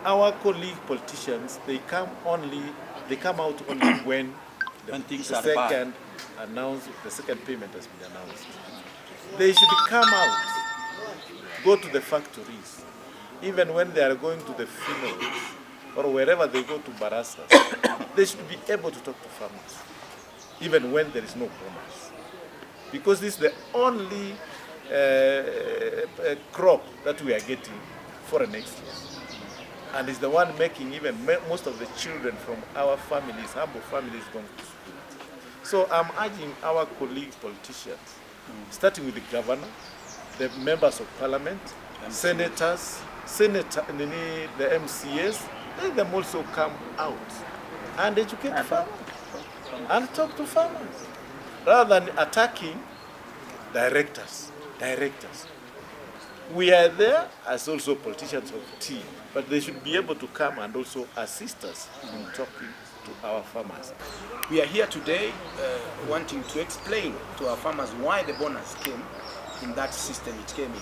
our colleague politicians, they come out only when the second payment has been announced. They should come out, go to the factories, even when they are going to the fields or wherever they go to barastas. They should be able to talk to farmers, even when there is no bonus, because this is the only crop that we are getting for the next year, and is the one making even most of the children from our families, humble families, going to school. So I'm urging our colleague politicians, starting with the governor, the members of parliament, senators, the MCAs, let them also come out and educate farmers and talk to farmers, rather than attacking directors. We are there as also politicians of tea, but they should be able to come and also assist us in talking to our farmers. We are here today wanting to explain to our farmers why the bonus came in that system it came in.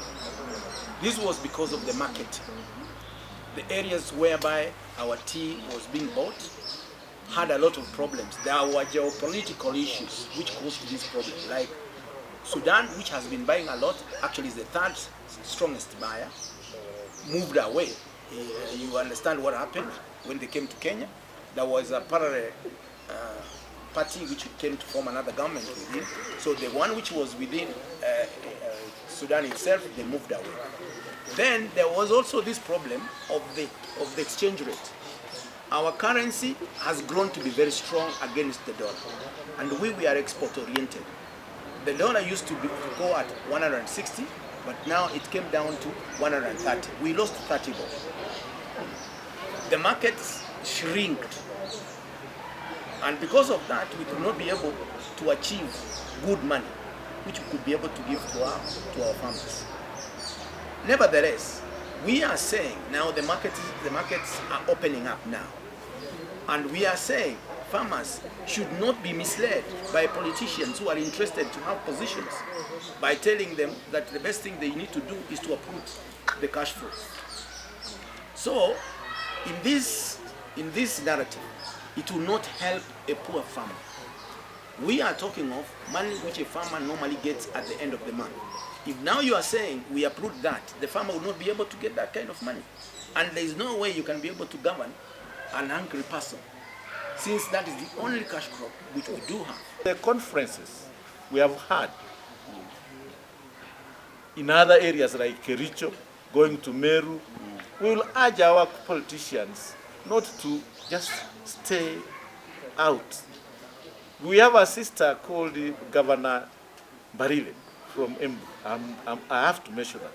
This was because of the market. The areas whereby our tea was being bought had a lot of problems. There were geopolitical issues which caused this problem, like Sudan, which has been buying a lot, actually is the third strongest buyer, moved away. You understand what happened when they came to Kenya? There was a parallel party which came to form another government within. So the one which was within Sudan itself, they moved away. Then there was also this problem of the exchange rate. Our currency has grown to be very strong against the dollar, and we are export oriented. The dollar used to go at 160, but now it came down to 130. We lost 30 dollars. The markets shrinked, and because of that, we could not be able to achieve good money, which we could be able to give to our farmers. Nevertheless, we are saying now the markets are opening up now, and we are saying farmers should not be misled by politicians who are interested to have positions by telling them that the best thing they need to do is to uproot the cash flow. So, in this narrative, it will not help a poor farmer. We are talking of money which a farmer normally gets at the end of the month. If now you are saying we uproot that, the farmer will not be able to get that kind of money. And there is no way you can be able to govern an hungry person, since that is the only cash crop which we do have. The conferences we have had in other areas like Kericho, going to Meru, we will urge our politicians not to just stay out. We have a sister called Governor Barile from Embu. I have to mention that.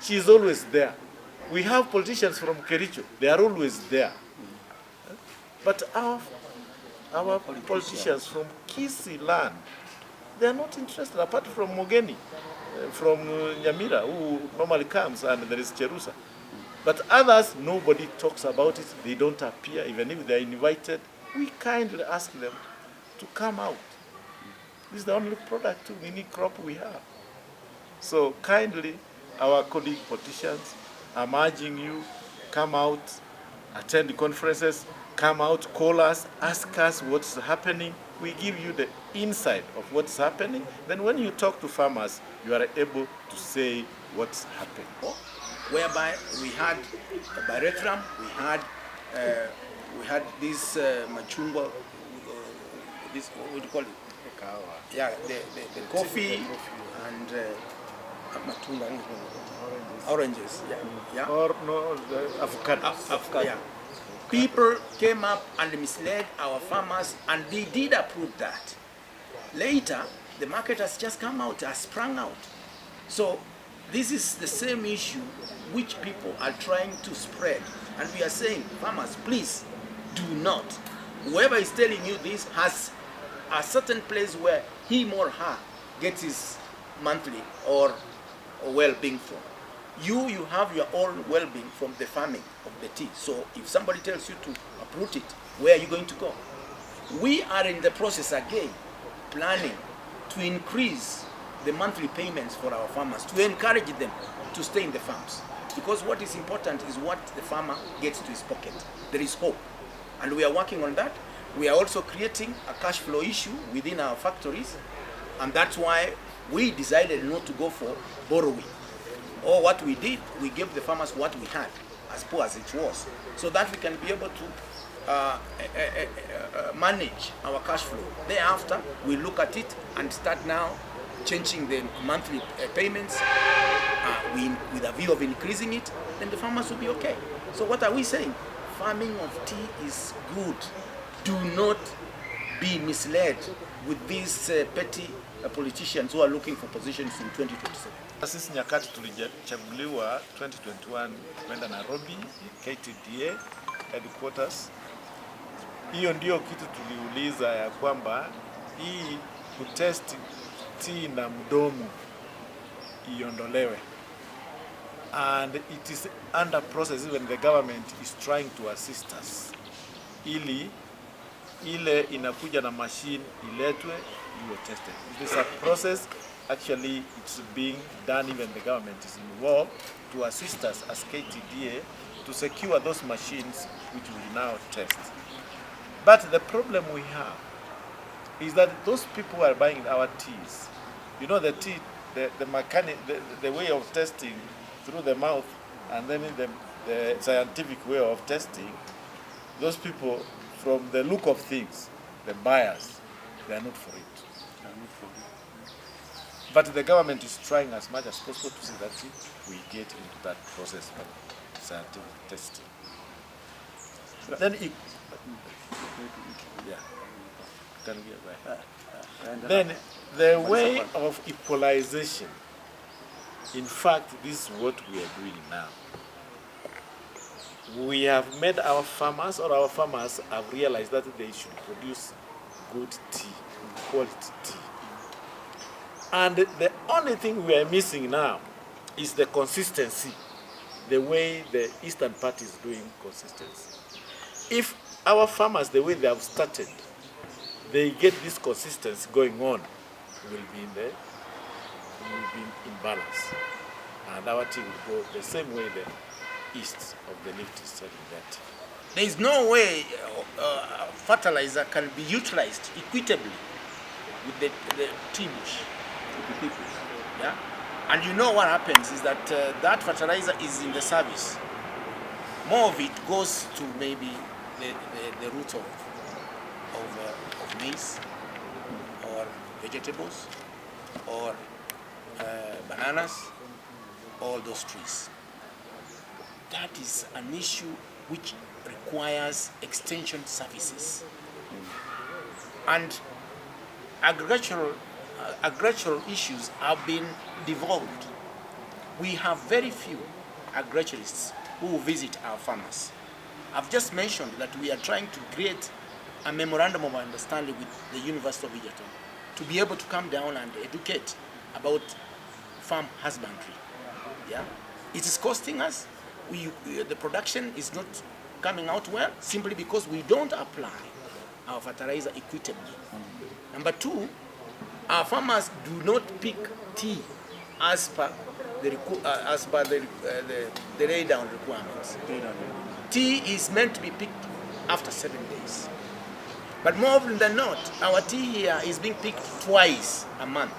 She is always there. We have politicians from Kericho. They are always there. But our politicians from Kisi land, they are not interested, apart from Mogeni, from Nyamira, who normally comes, and there is Cherusa. But others, nobody talks about it. They don't appear, even if they are invited. We kindly ask them to come out. This is the only product, mini crop we have. So kindly, our colleague politicians, I'm urging you, come out, attend the conferences, come out, call us, ask us what's happening. We give you the insight of what's happening. Then when you talk to farmers, you are able to say what's happening. Whereby we had Barethram, we had this machungwa, this, what would you call it? Yeah, the coffee and oranges. Yeah. Or no, the avocado. Yeah. People came up and misled our farmers, and they did approve that. Later, the market has just come out, has sprung out. So this is the same issue which people are trying to spread. And we are saying, farmers, please do not. Whoever is telling you this has a certain place where him or her gets his monthly or well-being from. You have your own well-being from the farming of the tea. So if somebody tells you to uproot it, where are you going to go? We are in the process again, planning to increase the monthly payments for our farmers, to encourage them to stay in the farms. Because what is important is what the farmer gets to his pocket. There is hope. And we are working on that. We are also creating a cash flow issue within our factories. And that's why we decided not to go for borrowing. Or what we did, we gave the farmers what we had, as poor as it was, so that we can be able to manage our cash flow. Thereafter, we look at it and start now changing the monthly payments with a view of increasing it, then the farmers will be okay. So what are we saying? Farming of tea is good. Do not be misled with these petty politicians who are looking for positions in 2027. Sisi nyakati tulichaguliwa 2021 kwenda Nairobi, KTDA headquarters. Hiyo ndio kitu tuliuliza ya kwamba hii kutest tea na mdomo iondolewe. And it is under process, even the government is trying to assist us. Ile inakuja na machine iletwe iwe tested. It is a process. Actually, it's being done, even the government is involved to assist us as KTDA to secure those machines which we now test. But the problem we have is that those people who are buying our teas, you know, the tea, the way of testing through the mouth, and then the scientific way of testing, those people, from the look of things, the buyers, they are not for it. But the government is trying as much as possible to see that we get into that process of scientific testing. Then then the way of equalization, in fact, this is what we are doing now. We have made our farmers, or our farmers have realized that they should produce good tea, quality tea. And the only thing we are missing now is the consistency, the way the Eastern part is doing consistency. If our farmers, the way they have started, they get this consistency going on, we will be in balance. And our tea will go the same way the East of the Rift is selling that. There is no way fertilizer can be utilized equitably with the tea bush. People, yeah, and you know what happens is that that fertilizer is in the service. More of it goes to maybe the roots of maize or vegetables or bananas, all those trees. That is an issue which requires extension services. And agricultural issues have been devolved. We have very few agriculturists who visit our farmers. I've just mentioned that we are trying to create a memorandum of understanding with the University of Egerton to be able to come down and educate about farm husbandry. Yeah, it is costing us. The production is not coming out well simply because we don't apply our fertilizer equitably. Number two, our farmers do not pick tea as per the lay down requirements. Tea is meant to be picked after 7 days. But more often than not, our tea here is being picked twice a month.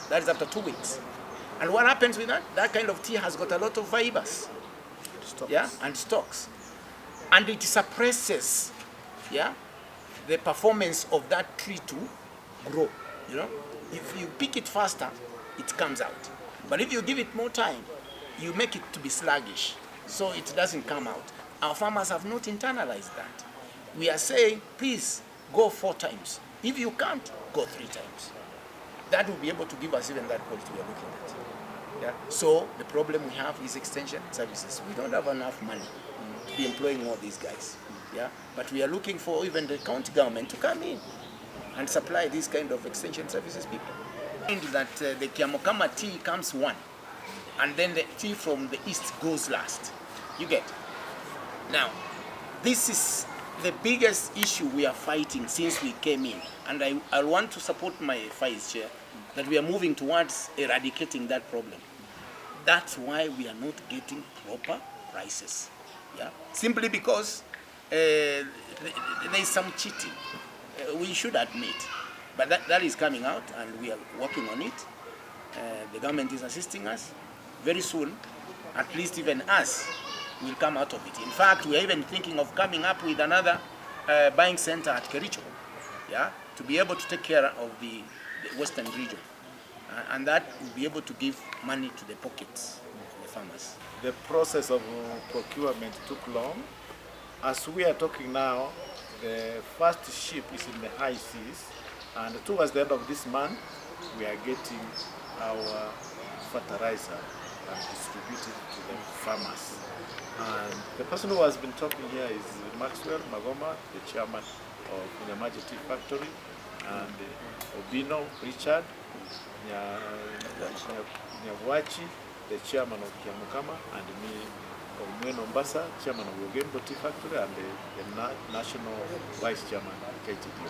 That is after 2 weeks. And what happens with that? That kind of tea has got a lot of fibers, yeah, and stalks. And it suppresses, yeah, the performance of that tree to grow. You know, if you pick it faster, it comes out. But if you give it more time, you make it to be sluggish, so it doesn't come out. Our farmers have not internalized that. We are saying, please go 4 times. If you can't, go 3 times. That will be able to give us even that quality we are looking at. Yeah. So the problem we have is extension services. We don't have enough money to be employing all these guys. Yeah. But we are looking for even the county government to come in and supply these kind of extension services people. That the Kiamokama tea comes one, and then the tea from the east goes last. You get? Now, this is the biggest issue we are fighting since we came in, and I want to support my vice chair that we are moving towards eradicating that problem. That's why we are not getting proper prices. Yeah, simply because there is some cheating. We should admit, but that is coming out, and we are working on it. The government is assisting us. Very soon, at least even us will come out of it. In fact, we are even thinking of coming up with another buying center at Kericho, yeah, to be able to take care of the western region, and that will be able to give money to the pockets of the farmers. The process of procurement took long. As we are talking now, the first ship is in the high seas, and towards the end of this month, we are getting our fertilizer and distributing to the farmers. And the person who has been talking here is Maxwell Magoma, the chairman of Nyamaji Tea Factory, and Obino Richard Nyavwachi, the chairman of Kiamukama, and me, Omweno Mbasa, chairman of Ugembo Tea Factory, and the national vice chairman, KTDA.